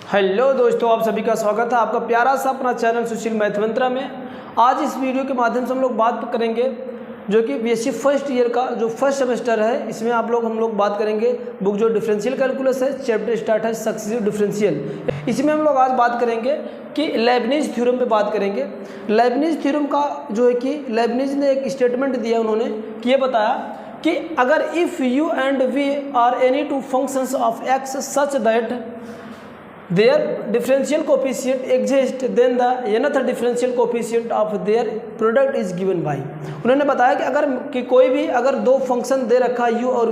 Hello दोस्तों, आप सभी का स्वागत है आपका प्यारा सा अपना चैनल सुशील मैथ मंत्रा में। आज इस वीडियो के माध्यम से हम लोग बात करेंगे जो कि बीएससी फर्स्ट ईयर का जो फर्स्ट सेमेस्टर है, इसमें हम लोग बात करेंगे बुक जो डिफरेंशियल कैलकुलस है, चैप्टर स्टार्ट है सक्सेसिव डिफरेंशियल। इसमें हम लोग आज बात करेंगे कि लेबनिज थ्योरम पे बात करेंगे। लेबनिज थ्योरम का जो है कि लेबनिज ने एक स्टेटमेंट दिया, उन्होंने कि ये बताया कि अगर if you and we are any two functions of x such that their differential coefficient exist, then the nth differential coefficient of their product is given by। उन्होंने बताया कि अगर कि कोई भी अगर दो फंक्शन दे रखा है u और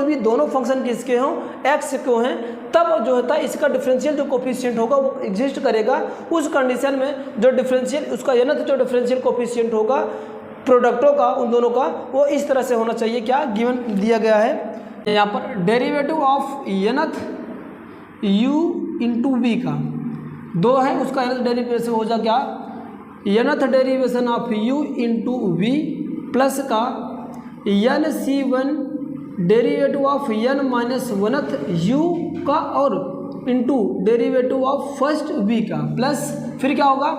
v दोनों फंक्शन किसके हों, x को हैं, तब जो होता है इसका डिफरेंशियल जो कोफिशिएंट होगा वो एग्जिस्ट करेगा। उस कंडीशन में जो डिफरेंशियल उसका nth जो डिफरेंशियल कोफिशिएंट होगा प्रोडक्टों का, उन दोनों का, वो इस तरह से होना चाहिए। क्या गिवन दिया गया है यहाँ पर, derivative of nth u into v का दो है, उसका nth डेरिवेशन हो जा क्या, nth derivation of u into v plus का n/c1 derivative of n minus 1th u का और into derivative of first v का प्लस फिर क्या होगा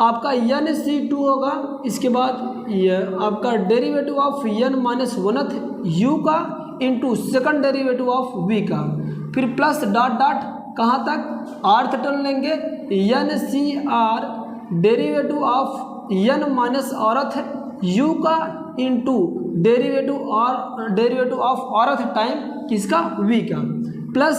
आपका n/c2 होगा। इसके बाद यह आपका derivative of n minus 1th u का into second derivative of v का, फिर प्लस डॉट डॉट कहाँ तक आर्थ टर्म लेंगे n/c(r) derivative of n minus rth u का into derivative of rth time किसका v का, प्लस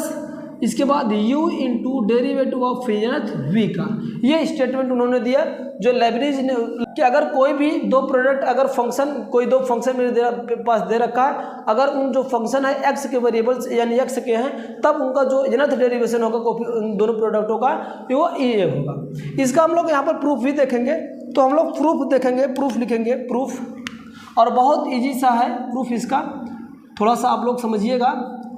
इसके बाद u into derivative of nth v का। ये स्टेटमेंट उन्होंने दिया जो लेबनिज ने कि अगर कोई भी दो प्रोडक्ट अगर फंक्शन कोई दो फंक्शन मेरे पास दे रखा है, अगर उन जो फंक्शन है x के वेरिएबल्स यानी x के हैं, तब उनका जो nth डेरिवेशन होगा उन दोनों प्रोडक्टों का वो ये होगा। इसका हम लोग यहाँ पर प्रूफ भी देखेंगे, तो हम लोग प्रूफ देखेंगे, प्रूफ लिखेंगे प्रूफ, और बहुत ईजी सा है प्रूफ इसका, थोड़ा सा आप लोग समझिएगा,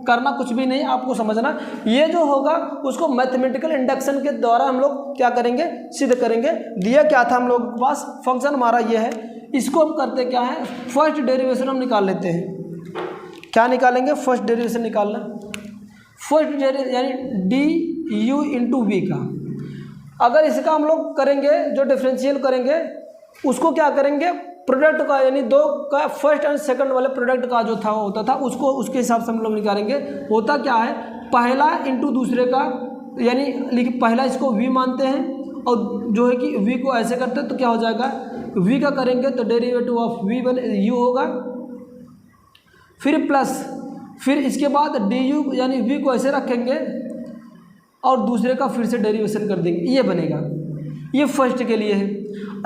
करना कुछ भी नहीं, आपको समझना। ये जो होगा उसको मैथमेटिकल इंडक्शन के द्वारा हम लोग क्या करेंगे, सिद्ध करेंगे। दिया क्या था हम लोग के पास, फंक्शन हमारा ये है, इसको हम करते क्या है, फर्स्ट डेरिवेशन हम निकाल लेते हैं। क्या निकालेंगे, फर्स्ट डेरिवेशन निकालना, फर्स्ट यानी डी यू इंटू वी का। अगर इसका हम लोग करेंगे जो डिफरेंशियल करेंगे उसको क्या करेंगे, प्रोडक्ट का यानी दो का फर्स्ट एंड सेकंड वाले प्रोडक्ट का जो था होता था उसको उसके हिसाब से हम लोग निकालेंगे। होता क्या है, पहला इंटू दूसरे का, यानी पहला इसको v मानते हैं और जो है कि v को ऐसे करते हैं तो क्या हो जाएगा, v का करेंगे तो डेरिवेटिव ऑफ v u होगा, फिर प्लस, फिर इसके बाद du यानी v को ऐसे रखेंगे और दूसरे का फिर से डेरिवेशन कर देंगे, ये बनेगा। ये फर्स्ट के लिए है।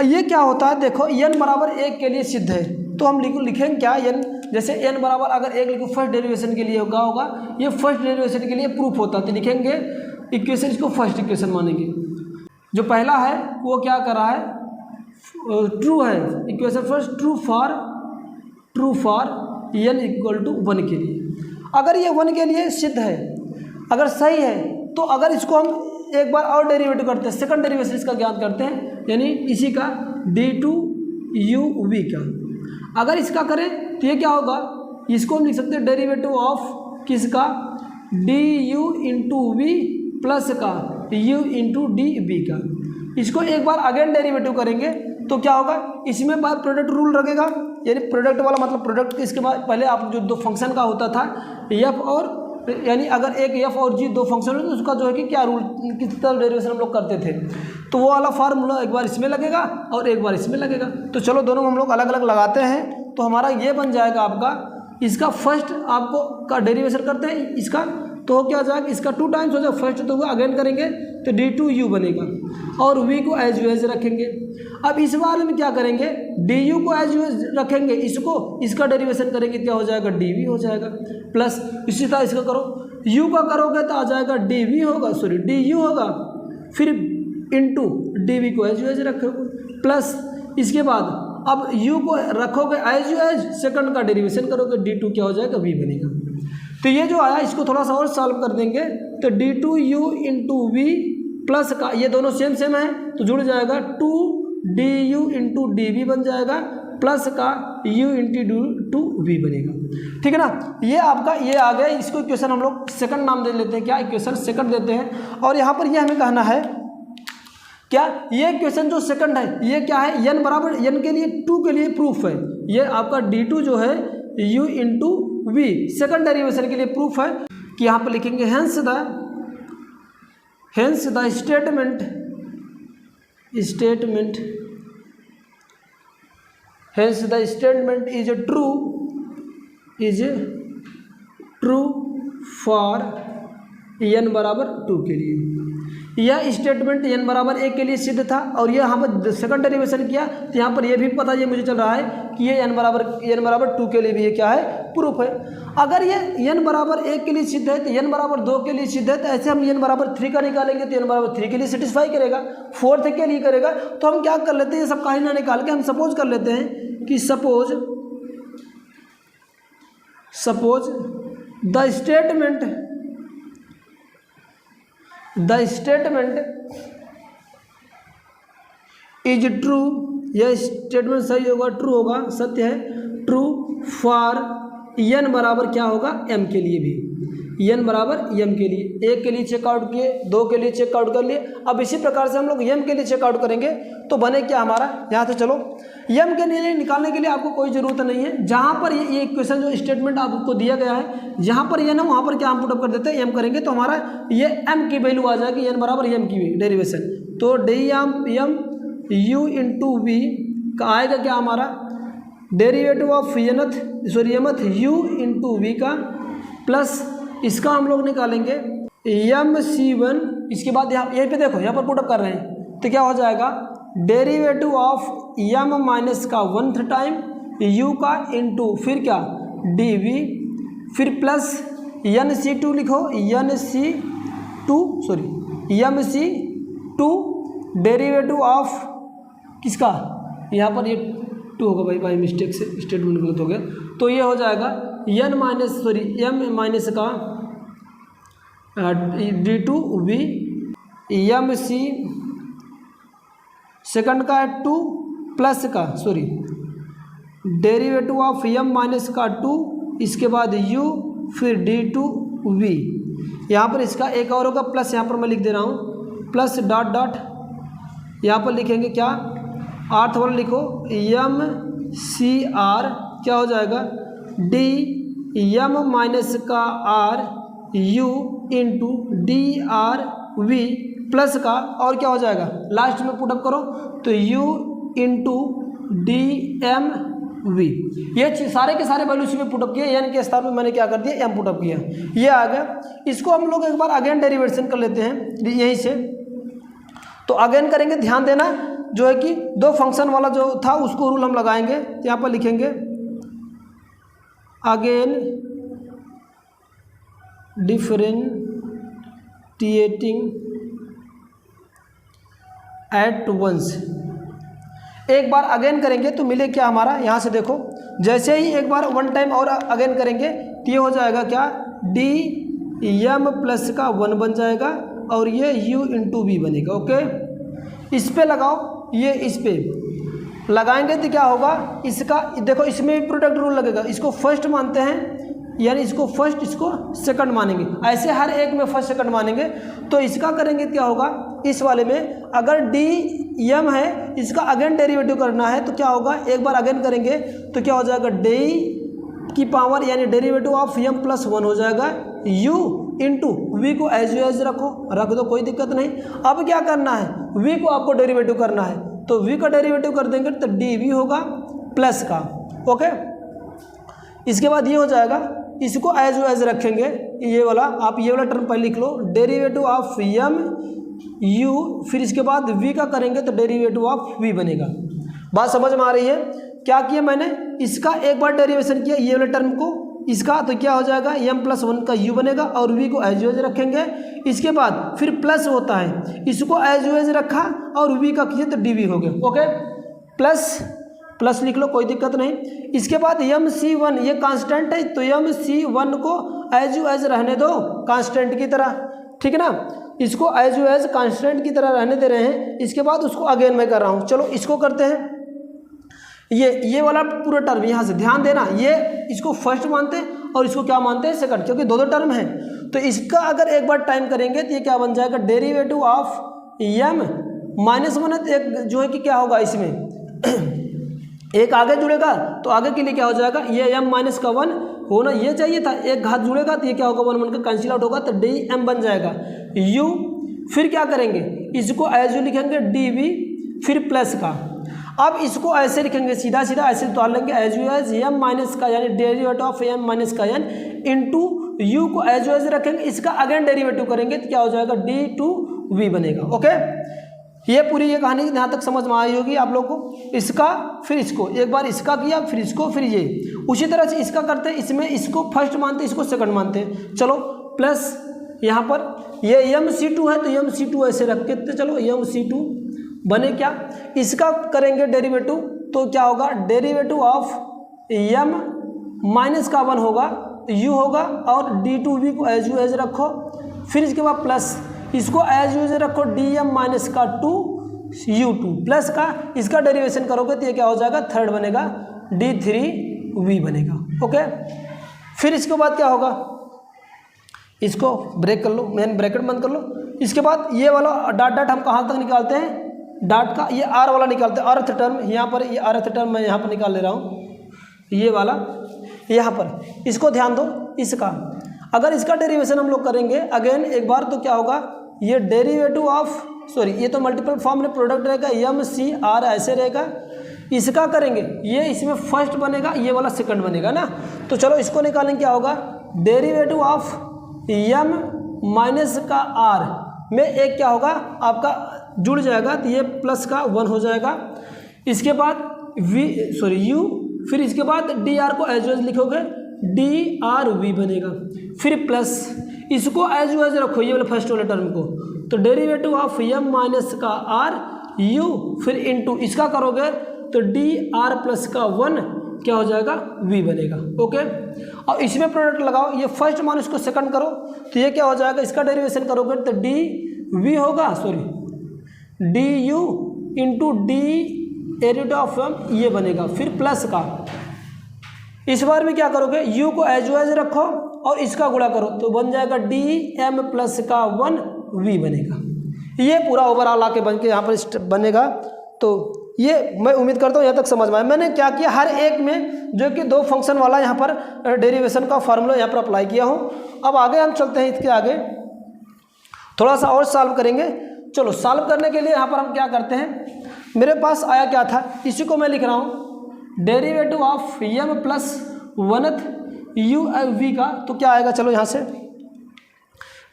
ये क्या होता है, देखो n बराबर 1 के लिए सिद्ध है, तो हम लिखेंगे क्या, n जैसे n बराबर अगर 1 लिखो फर्स्ट डेरिवेशन के लिए होगा, ये फर्स्ट डेरिवेशन के लिए प्रूफ होता है, तो लिखेंगे इक्वेशन, इसको फर्स्ट इक्वेशन मानेंगे। जो पहला है वो क्या कर रहा है, ट्रू है, equation first true for n equal to 1 के लिए। अगर ये 1 के लिए सिद्ध है, अगर सही है, तो अगर इसको हम एक बार और डेरिवेटिव करते हैं, सेकंड डेरिवेशन इसका ज्ञात करते हैं, यानी इसी का d2u(v) का। अगर इसका करें तो ये क्या होगा, इसको हम लिख सकते हैं डेरिवेटिव ऑफ किसका, du इंटू वी प्लस का u इंटू dv का। इसको एक बार अगेन डेरिवेटिव करेंगे तो क्या होगा, इसमें बाद प्रोडक्ट रूल लगेगा, यानी प्रोडक्ट वाला मतलब प्रोडक्ट इसके बाद पहले आप जो दो फंक्शन का होता था f और यानी अगर एक f और g दो फंक्शन हो तो उसका जो है कि क्या रूल, किस तरह डेरिवेशन हम लोग करते थे, तो वो वाला फार्मूला एक बार इसमें लगेगा और एक बार इसमें लगेगा। तो चलो दोनों हम लोग अलग अलग लगाते हैं, तो हमारा ये बन जाएगा आपका, इसका फर्स्ट आपको का डेरिवेशन करते हैं इसका, तो क्या हो जाएगा, इसका 2 टाइम्स हो जाएगा, फर्स्ट तो अगेन करेंगे तो d2u बनेगा और v को एज यू एज रखेंगे। अब इस वाले में क्या करेंगे, du को एज यू एज रखेंगे, इसका डेरिवेशन करेंगे, क्या हो जाएगा, dv हो जाएगा, प्लस इसी तरह इसका करो, u का करोगे तो आ जाएगा dv होगा, सॉरी du होगा, फिर इंटू dv को एज यू एज रखोगे, प्लस इसके बाद अब u को रखोगे एज यू एज, सेकंड का डेरिवेशन करोगे, d2 क्या हो जाएगा, v बनेगा। तो ये जो आया इसको थोड़ा सा और सॉल्व कर देंगे, तो d2u इंटू वी प्लस का, ये दोनों सेम है तो जुड़ जाएगा, 2du इंटू dv बन जाएगा, प्लस का u इंटू टू वी बनेगा। ठीक है ना, ये आपका ये आ गया। इसको इक्वेशन हम लोग सेकंड नाम दे लेते हैं, क्या इक्वेशन सेकंड देते हैं। और यहाँ पर ये हमें कहना है क्या, ये इक्वेशन जो सेकंड है ये क्या है, n बराबर n के लिए 2 के लिए प्रूफ है। ये आपका d2 जो है u into v second derivation के लिए प्रूफ है कि यहाँ पर लिखेंगे hence the statement is true for n बराबर 2 के लिए। यह स्टेटमेंट n बराबर 1 के लिए सिद्ध था और ये यहाँ पर सेकंड डेरिवेशन किया तो यहाँ पर ये भी पता ये मुझे चल रहा है कि ये n बराबर 2 के लिए भी ये क्या है, प्रूफ है। अगर ये n बराबर 1 के लिए सिद्ध है तो n बराबर 2 के लिए सिद्ध है, तो ऐसे हम n बराबर 3 का निकालेंगे तो n बराबर 3 के लिए सेटिस्फाई करेगा, 4th के लिए करेगा। तो हम क्या कर लेते हैं, सब कहीं ना निकाल के हम सपोज कर लेते हैं कि suppose the statement is true, यह स्टेटमेंट सही होगा, ट्रू होगा, सत्य है, ट्रू फॉर n बराबर क्या होगा, m के लिए भी, n बराबर m के लिए। 1 के लिए चेकआउट किए, 2 के लिए चेकआउट कर लिए। अब इसी प्रकार से हम लोग m के लिए चेकआउट करेंगे तो बने क्या हमारा, यहाँ से चलो m के लिए निकालने के लिए आपको कोई ज़रूरत नहीं है। जहाँ पर ये इक्वेशन जो स्टेटमेंट आपको दिया गया है, जहाँ पर ये ना वहाँ पर क्या हम पुटअप कर देते हैं, m करेंगे तो हमारा ये m की वैल्यू आ जाएगी, n बराबर m की डेरिवेशन। तो m u इंटू वी का आएगा क्या हमारा, derivative of mth u into v का प्लस इसका हम लोग निकालेंगे mc1। इसके बाद यहाँ यहीं पे देखो, यहाँ पर पुटअप कर रहे हैं तो क्या हो जाएगा, डेरिवेटिव ऑफ m माइनस का 1th टाइम u का इंटू फिर क्या dv, फिर प्लस nc2 लिखो, mc2 डेरिवेटिव ऑफ किसका, यहाँ पर ये 2 होगा भाई, बाई मिस्टेक से स्टेटमेंट गलत हो गया। तो ये हो जाएगा m माइनस का d2v mc सेकंड का 2 प्लस का डेरिवेटिव ऑफ m माइनस का 2, इसके बाद u फिर d2v। यहाँ पर इसका एक और होगा प्लस, यहाँ पर मैं लिख दे रहा हूँ प्लस डॉट डॉट, यहाँ पर लिखेंगे क्या, 8th वाला लिखो mcr क्या हो जाएगा, d m माइनस का r u into drv plus का और क्या हो जाएगा, लास्ट में पुटअप करो तो u इंटू dmv। ये सारे के सारे वैल्यू में पुटअप किए, यानी के स्थान में मैंने क्या कर दिया, m पुटअप किया, ये आ गया। इसको हम लोग एक बार अगेन डेरिवेशन कर लेते हैं यहीं से। तो अगेन करेंगे, ध्यान देना जो है कि 2 फंक्शन वाला जो था उसको रूल हम लगाएंगे। तो यहाँ पर लिखेंगे अगेन डिफरेंटिएटिंग एट वंस। एक बार अगेन करेंगे तो मिले क्या हमारा, यहाँ से देखो, जैसे ही एक बार 1 टाइम और अगेन करेंगे तो ये हो जाएगा क्या, dm प्लस का 1 बन जाएगा और ये u इंटू वी बनेगा। ओके, इस पे लगाओ, ये इस पे लगाएंगे तो क्या होगा, इसका देखो इसमें भी प्रोडक्ट रूल लगेगा। इसको फर्स्ट मानते हैं यानी इसको फर्स्ट, इसको सेकंड मानेंगे, ऐसे हर एक में फर्स्ट सेकंड मानेंगे। तो इसका करेंगे क्या होगा, इस वाले में अगर dm है, इसका अगेन डेरिवेटिव करना है तो क्या होगा, एक बार अगेन करेंगे तो क्या हो जाएगा, d की पावर यानी डेरिवेटिव ऑफ m प्लस 1 हो जाएगा, u इंटू वी को एज यू एज रख दो, कोई दिक्कत नहीं। अब क्या करना है, v को आपको डेरिवेटिव करना है तो v का डेरिवेटिव कर देंगे तो dv होगा प्लस का। ओके, इसके बाद ये हो जाएगा, इसको एज यू एज रखेंगे, ये वाला आप ये वाला टर्म पहले लिख लो, डेरिवेटिव ऑफ m u, फिर इसके बाद v का करेंगे तो डेरिवेटिव ऑफ v बनेगा। बात समझ में आ रही है, क्या किया मैंने, इसका एक बार डेरिवेशन किया ये वाले टर्म को, इसका तो क्या हो जाएगा, m प्लस 1 का u बनेगा और v को एज यू एज रखेंगे। इसके बाद फिर प्लस होता है, इसको एज यू एज रखा और v का किए तो dv हो गया। ओके, प्लस लिख लो, कोई दिक्कत नहीं। इसके बाद mc1 ये कांस्टेंट है तो mc1 को एज यू एज रहने दो कांस्टेंट की तरह, ठीक है ना, इसको एज यू एज कांस्टेंट की तरह रहने दे रहे हैं। इसके बाद उसको अगेन मैं कर रहा हूँ, चलो इसको करते हैं। ये वाला पूरा टर्म यहाँ से ध्यान देना, ये इसको फर्स्ट मानते हैं और इसको क्या मानते हैं सेकंड, क्योंकि दो टर्म है। तो इसका अगर एक बार टाइम करेंगे तो ये क्या बन जाएगा, derivative of m minus one है। एक जो है कि क्या होगा इसमें एक आगे जुड़ेगा तो आगे के लिए क्या हो जाएगा, ये m माइनस का 1 होना ये चाहिए था, एक घात जुड़ेगा तो ये क्या होगा 1 1 का कैंसिल आउट होगा तो dm बन जाएगा u। फिर क्या करेंगे, इसको एज यू लिखेंगे dv, फिर प्लस का। अब इसको ऐसे लिखेंगे सीधा सीधा ऐसे उतार लेंगे as u as m minus का यानी डेरिवेटिव ऑफ m माइनस का n इंटू u को एज यू एज रखेंगे, इसका अगेन डेरिवेटिव करेंगे तो क्या हो जाएगा d2v बनेगा। ओके, ये पूरी ये कहानी यहाँ तक समझ में आई होगी आप लोग को। इसका फिर इसको, एक बार इसका किया फिर इसको फिर ये, उसी तरह से इसका करते हैं, इसमें इसको फर्स्ट मानते इसको सेकंड मानते हैं। चलो प्लस यहाँ पर ये mc2 है तो mc2 ऐसे रख के तो चलो mc2 बने क्या, इसका करेंगे डेरिवेटिव तो क्या होगा, डेरिवेटिव ऑफ m माइनस का 1 होगा u होगा और d2v को एज यू एज रखो, फिर इसके बाद प्लस इसको एज यूज रखो dm माइनस का 2u2 प्लस का, इसका डेरिवेशन करोगे तो ये क्या हो जाएगा, थर्ड बनेगा d3v बनेगा। ओके, फिर इसके बाद क्या होगा, इसको ब्रेक कर लो, मेन ब्रैकेट बंद कर लो। इसके बाद ये वाला डॉट डॉट हम कहाँ तक निकालते हैं, डॉट का ये r वाला निकालते हैं, अर्थ टर्म यहाँ पर, ये अर्थ टर्म मैं यहाँ पर निकाल ले रहा हूँ, ये वाला यहाँ पर, इसको ध्यान दो। इसका अगर इसका डेरिवेशन हम लोग करेंगे अगेन एक बार तो क्या होगा, ये डेरिवेटिव ऑफ सॉरी ये तो मल्टीपल फॉर्म में प्रोडक्ट रहेगा mcr ऐसे रहेगा, इसका करेंगे ये इसमें फर्स्ट बनेगा, ये वाला सेकंड बनेगा ना। तो चलो इसको निकालेंगे, क्या होगा डेरिवेटिव ऑफ m माइनस का r में एक क्या होगा आपका जुड़ जाएगा तो ये प्लस का 1 हो जाएगा। इसके बाद u, फिर इसके बाद dr को एज एज लिखोगे drv बनेगा, फिर प्लस इसको एज यू एज रखो ये वाले फर्स्ट वाले टर्म को, तो डेरिवेटिव ऑफ m माइनस का r u, फिर इनटू इसका करोगे तो dr प्लस का 1 क्या हो जाएगा v बनेगा। ओके, और इसमें प्रोडक्ट लगाओ, ये फर्स्ट मान इसको सेकंड करो तो ये क्या हो जाएगा, इसका डेरिवेशन करोगे तो dv होगा sorry du into derivative of m ये बनेगा, फिर प्लस का इस बार में क्या करोगे u को एज एज रखो और इसका गुणा करो तो बन जाएगा dm प्लस का 1 v बनेगा। ये पूरा ओवरऑल आके बन के यहाँ पर बनेगा। तो ये मैं उम्मीद करता हूँ यहाँ तक समझ में आया। मैंने क्या किया, हर एक में जो कि दो फंक्शन वाला यहाँ पर डेरिवेशन का फार्मूला यहाँ पर अप्लाई किया हूँ। अब आगे हम चलते हैं, इसके आगे थोड़ा सा और सॉल्व करेंगे। चलो सॉल्व करने के लिए यहाँ पर हम क्या करते हैं, मेरे पास आया क्या था, इसी को मैं लिख रहा हूँ derivative of m plus 1th u v का। तो क्या आएगा, चलो यहाँ से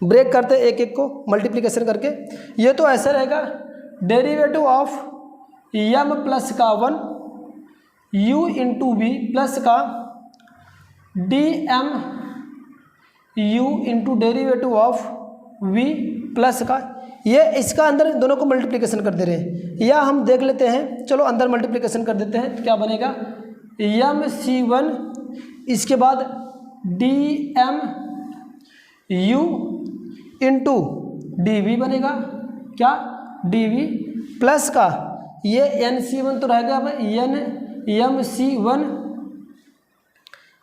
ब्रेक करते एक एक को मल्टीप्लिकेशन करके। ये तो ऐसे रहेगा डेरिवेटिव ऑफ m प्लस का 1 u इंटू वी प्लस का dm u into derivative of v plus का, ये इसका अंदर दोनों को मल्टीप्लिकेशन कर दे रहे हैं, या हम देख लेते हैं, चलो अंदर मल्टीप्लिकेशन कर देते हैं। तो क्या बनेगा mc1 इसके बाद dm u इंटू dv बनेगा, क्या dv प्लस का ये nc1 तो रहेगा भाई mc1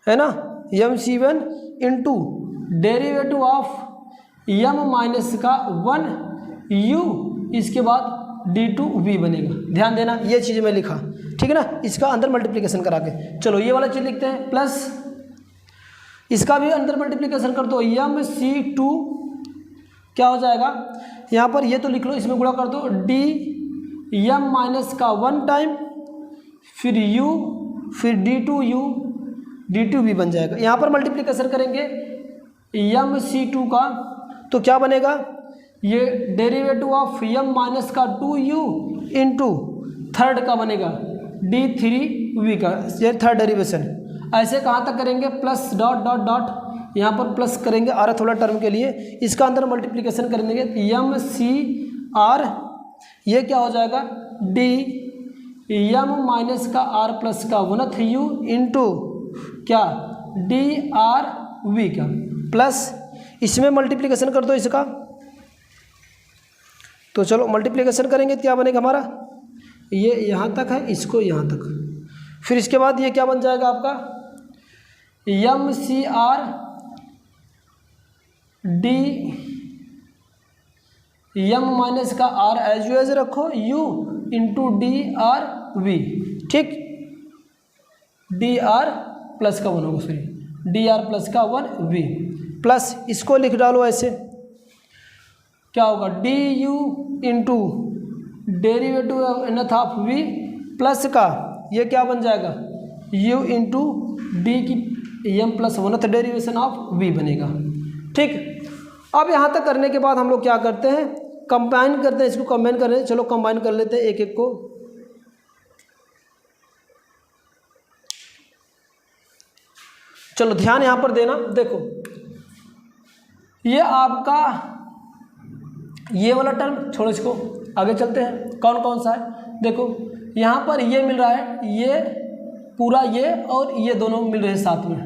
है ना, mc1 into derivative of m minus का 1 u इसके बाद d2v बनेगा। ध्यान देना ये चीज़ मैं लिखा, ठीक है ना, इसका अंदर मल्टीप्लिकेशन करा के। चलो ये वाला चीज़ लिखते हैं, प्लस इसका भी अंदर मल्टीप्लिकेशन कर दो, mc2 क्या हो जाएगा, यहाँ पर ये तो लिख लो, इसमें गुणा कर दो dm माइनस का 1 टाइम फिर u फिर d2u d2v बन जाएगा। यहाँ पर मल्टीप्लिकेशन करेंगे mc2 का तो क्या बनेगा, ये डेरिवेटिव ऑफ m माइनस का 2u इंटू थर्ड का बनेगा d3v का, ये थर्ड डेरिवेशन। ऐसे कहाँ तक करेंगे, प्लस डॉट डॉट डॉट यहाँ पर प्लस करेंगे r थोड़ा टर्म के लिए, इसका अंदर मल्टीप्लिकेशन करेंगे mcr, ये क्या हो जाएगा dm माइनस का r प्लस का 1th u इंटू क्या drv का, प्लस इसमें मल्टीप्लिकेशन कर दो इसका। तो चलो मल्टीप्लिकेशन करेंगे तो क्या बनेगा हमारा, ये यहाँ तक है, इसको यहाँ तक, फिर इसके बाद ये क्या बन जाएगा आपका m c r d m minus का आर एज यू एज रखो u into d r v, ठीक, डी आर प्लस का 1 होगा, सॉरी डी आर प्लस का 1 वी, प्लस इसको लिख डालो ऐसे, क्या होगा d u into derivative nth of v plus का ये क्या बन जाएगा u इंटू डी की m plus 1th derivation of v बनेगा, ठीक। अब यहाँ तक करने के बाद हम लोग क्या करते हैं, कंबाइन करते हैं, इसको कंबाइन कर रहे हैं, चलो कंबाइन कर लेते हैं एक एक को। चलो ध्यान यहाँ पर देना, देखो ये आपका ये वाला टर्म छोड़ो, इसको आगे चलते हैं, कौन कौन सा है, देखो यहाँ पर ये मिल रहा है, ये पूरा ये और ये दोनों मिल रहे हैं साथ में,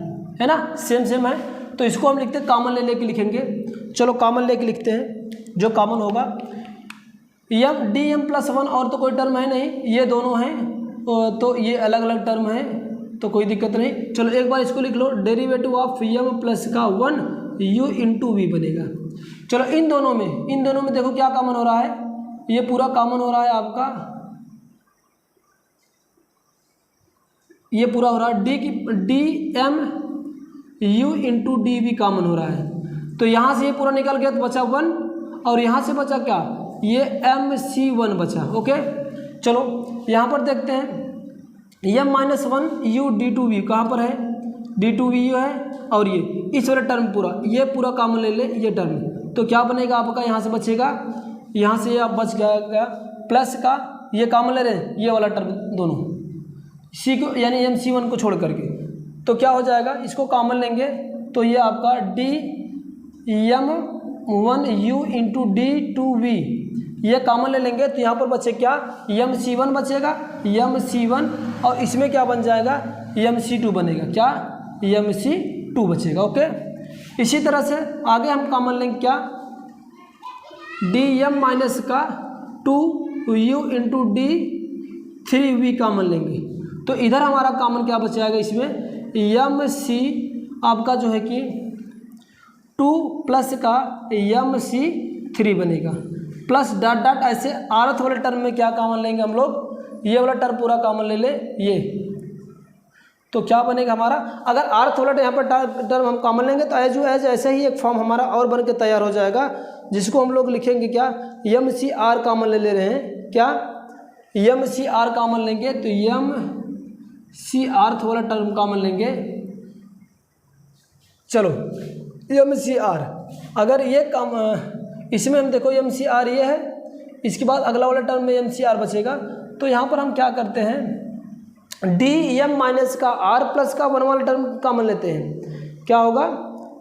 है ना, सेम सेम है, तो इसको हम लिखते हैं कॉमन ले लेके लिखेंगे। चलो कॉमन लेके लिखते हैं, जो कॉमन होगा एम डी एम प्लस 1 और तो कोई टर्म है नहीं, ये दोनों हैं तो ये अलग अलग टर्म है तो कोई दिक्कत नहीं। चलो एक बार इसको लिख लो, डेरिवेटिव ऑफ एम प्लस का 1 यू इंटू वी बनेगा। चलो इन दोनों में देखो क्या कॉमन हो रहा है, ये पूरा कॉमन हो रहा है आपका, ये पूरा हो रहा है d m u into d v common हो रहा है, तो यहाँ से ये पूरा निकल गया तो बचा 1 और यहाँ से बचा क्या, ये एम सी 1 बचा, ओके। चलो यहाँ पर देखते हैं m minus 1 u d two v कहाँ पर है, डी टू वी है, और ये इस वाला टर्म पूरा ये पूरा कॉमन ले ले ये टर्म, तो क्या बनेगा आपका, यहाँ से बचेगा, यहाँ से ये आप बच गया प्लस का ये कॉमन ले रहे हैं ये वाला टर्म दोनों सी को यानी एम सी 1 को छोड़ करके, तो क्या हो जाएगा, इसको कॉमन लेंगे तो ये आपका d m 1 u into d two v ये कॉमन ले लेंगे, तो यहाँ पर बचे क्या, एम सी 1 बचेगा, एम सी 1 और इसमें क्या बन जाएगा, एम सी 2 बनेगा, क्या एम सी 2 बचेगा, ओके। इसी तरह से आगे हम कॉमन लेंगे क्या, डी एम माइनस का 2 u into d 3 v common लेंगे, तो इधर हमारा कॉमन क्या बच जाएगा, इसमें एम सी आपका जो है कि 2 प्लस का एम सी 3 बनेगा, प्लस डॉट डॉट ऐसे आरथ वाले टर्म में क्या कॉमन लेंगे हम लोग, ये वाला टर्म पूरा कॉमन ले ले ये, तो क्या बनेगा हमारा, अगर आरथ वाला यहाँ पर टर्म हम कॉमन लेंगे तो एज एज ऐसे ही एक फॉर्म हमारा और बन के तैयार हो जाएगा, जिसको हम लोग लिखेंगे क्या, एम सी आर कॉमन ले रहे हैं, क्या एम सी आर कॉमन लेंगे, तो एम सी आर्थ वाला टर्म कॉमन लेंगे, चलो एम सी आर, अगर ये कम इसमें हम देखो एम सी आर ये है, इसके बाद अगला वाला टर्म में एम सी आर बचेगा, तो यहाँ पर हम क्या करते हैं, डी एम माइनस का आर प्लस का 1 वाला टर्म कॉमन लेते हैं, क्या होगा,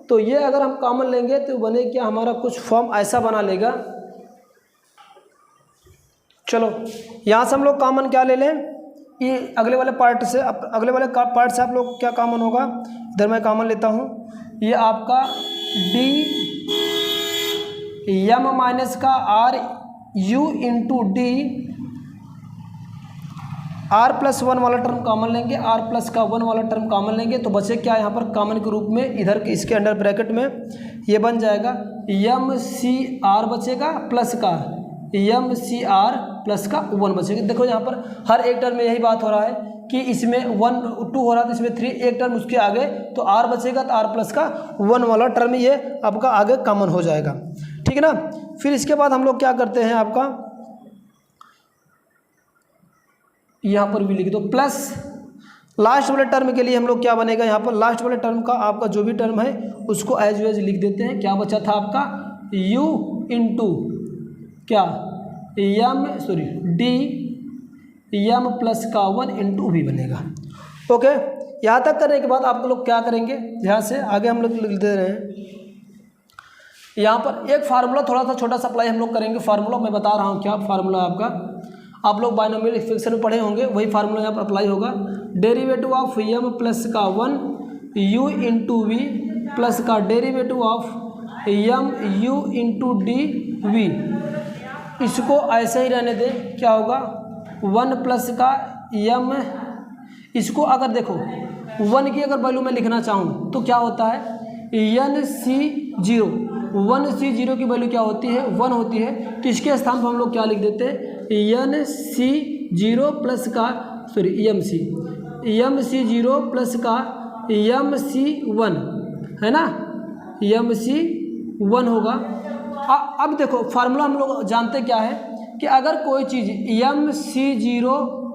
तो ये अगर हम कॉमन लेंगे तो बने क्या हमारा कुछ फॉर्म ऐसा बना लेगा। चलो यहाँ से हम लोग कॉमन क्या ले लें, ये अगले वाले पार्ट से आप लोग क्या कॉमन होगा, इधर मैं कॉमन लेता हूँ, ये आपका डी एम माइनस का r u into d r plus 1 वाला टर्म कॉमन लेंगे, आर प्लस का 1 वाला टर्म कॉमन लेंगे, तो बचे क्या यहाँ पर कॉमन के रूप में, इधर इसके अंडर ब्रैकेट में ये बन जाएगा एम सी आर बचेगा प्लस का एम सी आर प्लस का 1 बचेगा। देखो यहाँ पर हर एक टर्म में यही बात हो रहा है कि इसमें 1 2 हो रहा है तो इसमें 3, एक टर्म उसके आगे तो आर बचेगा, तो आर प्लस का 1 वाला टर्म ये आपका आगे कॉमन हो जाएगा, ठीक है ना। फिर इसके बाद हम लोग क्या करते हैं, आपका यहाँ पर भी लिख दो प्लस लास्ट वाले टर्म के लिए हम लोग क्या बनेगा, यहाँ पर लास्ट वाले टर्म का आपका जो भी टर्म है उसको एज वेज लिख देते हैं, क्या बचा था आपका u इंटू क्या डी एम प्लस का 1 इंटू वी बनेगा, ओके। यहाँ तक करने के बाद आप लोग क्या करेंगे, यहाँ से आगे हम लोग लिख दे रहे हैं, यहाँ पर एक फार्मूला थोड़ा सा छोटा सा अप्लाई हम लोग करेंगे, फार्मूला मैं बता रहा हूँ क्या फार्मूला आपका, आप लोग बायनोमियल एक्सपेंशन में पढ़े होंगे, वही फार्मूला यहाँ पर अप्लाई होगा, डेरिवेटिव ऑफ एम प्लस का 1 यू इंटू वी प्लस का derivative of m u into d v, इसको ऐसे ही रहने दें, क्या होगा 1 प्लस का इसको अगर देखो 1 की अगर वैल्यू मैं लिखना चाहूँ तो क्या होता है, NC0, 1C0 की वैल्यू क्या होती है, 1 होती है। तो इसके स्थान पर हम लोग क्या लिख देते हैं, NC0 प्लस का MC0 प्लस का MC1, है ना, MC1 होगा। अब देखो फार्मूला हम लोग जानते क्या है कि अगर कोई चीज़ MC0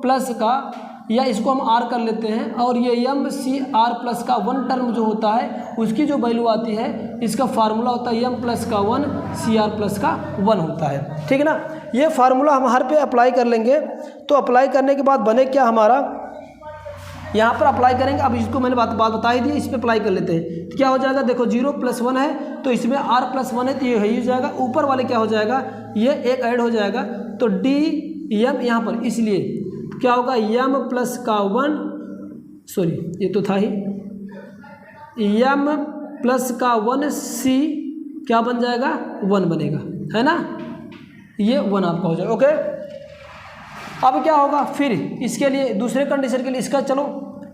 प्लस का, या इसको हम R कर लेते हैं, और ये MCR प्लस का 1 टर्म जो होता है उसकी जो वैल्यू आती है, इसका फार्मूला होता है M प्लस का 1 CR प्लस का 1 होता है, ठीक है ना। ये फार्मूला हम हर पे अप्लाई कर लेंगे। तो अप्लाई करने के बाद बने क्या हमारा, यहाँ पर अप्लाई करेंगे। अब इसको मैंने बात बता ही दी, इस पर अप्लाई कर लेते हैं। तो क्या हो जाएगा, देखो 0 + 1 है तो इसमें R + 1 है तो ये ही हो जाएगा। ऊपर वाले क्या हो जाएगा, ये एक ऐड हो जाएगा तो DM यहाँ पर, इसलिए क्या होगा M प्लस का 1, सॉरी ये तो था ही, M प्लस का 1 C क्या बन जाएगा, 1 बनेगा, है ना, ये 1 आपका हो जाएगा। ओके, अब क्या होगा फिर इसके लिए दूसरे कंडीशन के लिए, इसका चलो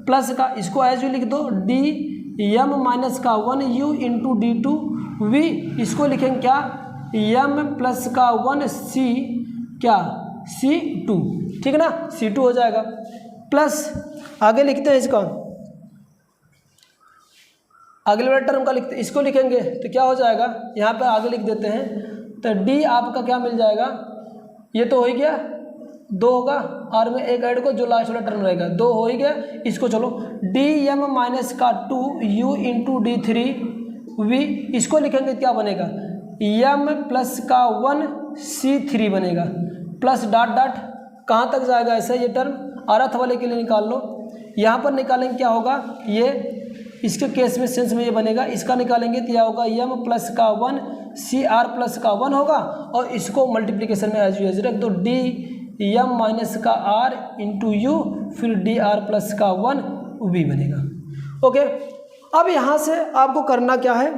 प्लस का, इसको एज यू लिख दो DM माइनस का 1U इंटू D2V, इसको लिखेंगे क्या, M प्लस का 1 C क्या C2, ठीक है ना, C2 हो जाएगा। प्लस आगे लिखते हैं इसका, अगले वाले टर्म का लिखते हैं, इसको लिखेंगे तो क्या हो जाएगा, यहाँ पे आगे लिख देते हैं। तो D आपका क्या मिल जाएगा, ये तो हो ही गया, 2 होगा, और में एक ऐड को जो लास्ट वाला टर्म रहेगा 2 हो ही गया। इसको चलो DM माइनस का 2U इंटू D3V, इसको लिखेंगे क्या बनेगा, M प्लस का 1 C3 बनेगा, प्लस डॉट डॉट कहाँ तक जाएगा ऐसा, ये टर्म अर्थ वाले के लिए निकाल लो। यहाँ पर निकालेंगे क्या होगा, ये इसके केस में सेंस में ये बनेगा, इसका निकालेंगे तो यह होगा M प्लस का 1 CR प्लस का 1 होगा, और इसको मल्टीप्लिकेशन में एज यू एज रख दो, DM माइनस का R इंटू U, फिर DR प्लस का 1V बनेगा। ओके, अब यहाँ से आपको करना क्या है,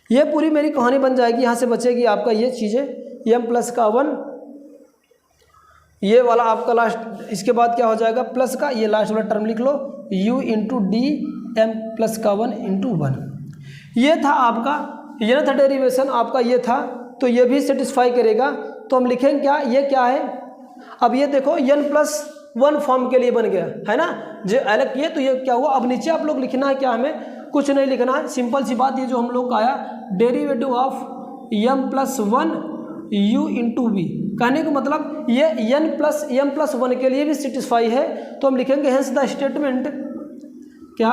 ये पूरी मेरी कहानी बन जाएगी। यहाँ से बचेगी आपका ये चीज़ें, M प्लस का 1, ये वाला आपका लास्ट, इसके बाद क्या हो जाएगा प्लस का, ये लास्ट वाला टर्म लिख लो U इंटू DM प्लस का 1 इंटू 1। ये था आपका, ये था डेरिवेशन आपका, ये था, तो ये भी सेटिस्फाई करेगा। तो हम लिखेंगे क्या, ये क्या है, अब ये देखो N+1 फॉर्म के लिए बन गया, है ना, जो अलग किए तो ये क्या हुआ। अब नीचे आप लोग लिखना है क्या, हमें कुछ नहीं लिखना है, सिंपल सी बात, ये जो हम लोग का आया derivative of M+1 U into V, कहने का मतलब ये M+1 के लिए भी सेटिस्फाई है। तो हम लिखेंगे हेंस द स्टेटमेंट क्या,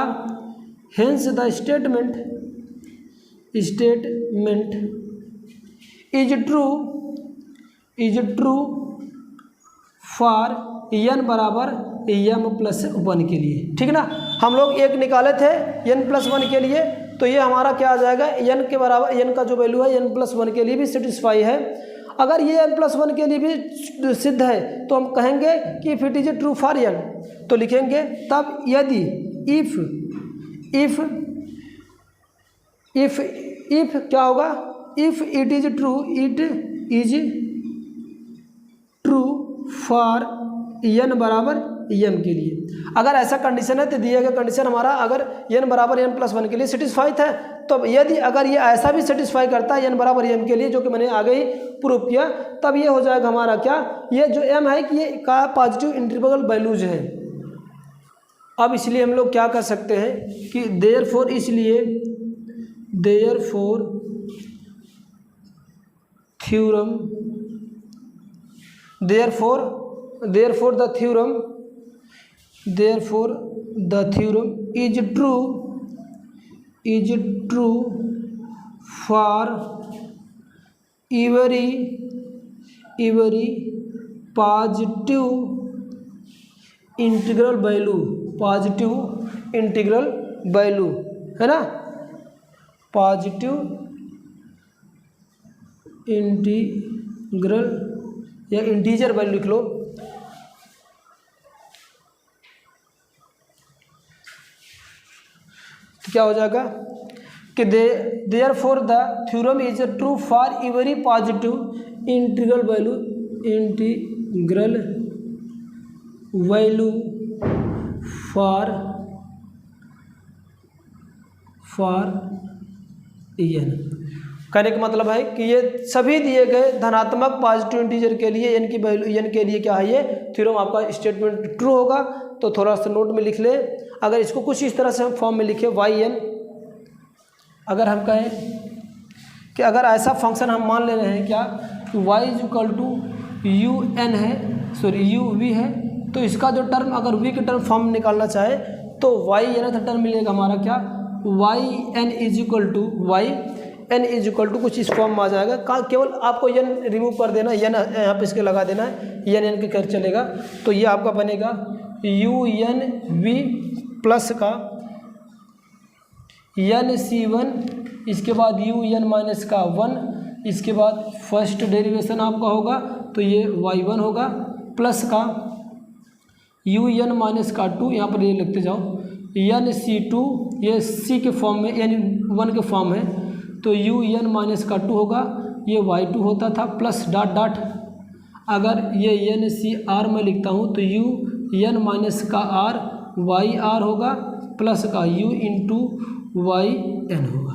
hence the statement is true for N बराबर M+1 के लिए, ठीक है ना। हम लोग एक निकाले थे N+1 के लिए, तो ये हमारा क्या आ जाएगा, N के बराबर, N का जो वैल्यू है N+1 के लिए भी सेटिस्फाई है। अगर ये N+1 के लिए भी सिद्ध है तो हम कहेंगे कि if it is true for N, तो लिखेंगे तब यदि इफ क्या होगा, if it is true for N बराबर M के लिए। अगर ऐसा कंडीशन है तो दिया गया कंडीशन हमारा अगर N बराबर M+1 के लिए सेटिस्फाई था, तो यदि अगर ये ऐसा भी सेटिस्फाई करता है N बराबर M के लिए, जो कि मैंने आगे ही प्रूव किया, तब ये हो जाएगा हमारा क्या, ये जो M है कि ये का पॉजिटिव इंटीग्रल वैल्यूज है। अब इसलिए हम लोग क्या कर सकते हैं कि देयरफॉर, इसलिए therefore theorem, therefore the theorem is true for every positive integral value, है ना, पॉजिटिव इंटीग्रल या इंटीजर वैल्यू लिख लो। तो क्या हो जाएगा कि therefore the theorem is true for every positive integral value for n. कहने का मतलब है कि ये सभी दिए गए धनात्मक पॉजिटिव इंटीजर के लिए एन की वैल्यू, एन के लिए क्या है, ये थ्योरम आपका स्टेटमेंट ट्रू होगा। तो थोड़ा सा नोट में लिख ले। अगर इसको कुछ इस तरह से हम फॉर्म में लिखे वाई एन, अगर हम कहें कि अगर ऐसा फंक्शन हम मान ले रहे हैं क्या कि y is equal to u n है, सॉरी यू वी है, तो इसका जो टर्म अगर v के टर्म फॉर्म निकालना चाहे तो y एन टर्म मिलेगा हमारा क्या, y n is equal to y n is equal to कुछ इस फॉर्म में आ जाएगा। केवल आपको एन रिमूव कर देना, एन यहाँ पे इसके लगा देना है, एन के कर चलेगा। तो ये आपका बनेगा यू एन वी प्लस का एन सी वन, इसके बाद यू एन माइनस का 1, इसके बाद फर्स्ट डेरिवेशन आपका होगा तो ये y1 होगा, प्लस का यू एन माइनस का 2, यहाँ पर ये लिखते जाओ, एन सी 2, ये सी के फॉर्म में एन 1 के फॉर्म है तो यू एन माइनस का 2 होगा, ये y2 होता था, प्लस डॉट डॉट, अगर ये एन सी आर में लिखता हूँ तो यू एन माइनस का आर वाई आर होगा, प्लस का यू इंटू वाई एन होगा।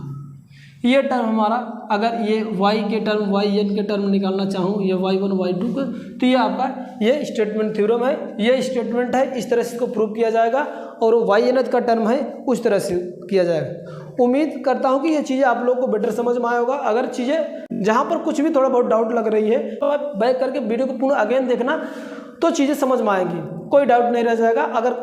ये टर्म हमारा, अगर ये y के टर्म y n के टर्म निकालना चाहूँ, ये y1 y2 का, तो ये आपका ये स्टेटमेंट थ्योरम है, ये स्टेटमेंट है, इस तरह से इसको प्रूव किया जाएगा। और वो y n का टर्म है उस तरह से किया जाएगा। उम्मीद करता हूँ कि ये चीज़ें आप लोगों को बेटर समझ में आया होगा। अगर चीज़ें जहाँ पर कुछ भी थोड़ा बहुत डाउट लग रही है तो आप बैक करके वीडियो को पूर्ण अगेन देखना, तो चीज़ें समझ में आएंगी, कोई डाउट नहीं रह जाएगा। अगर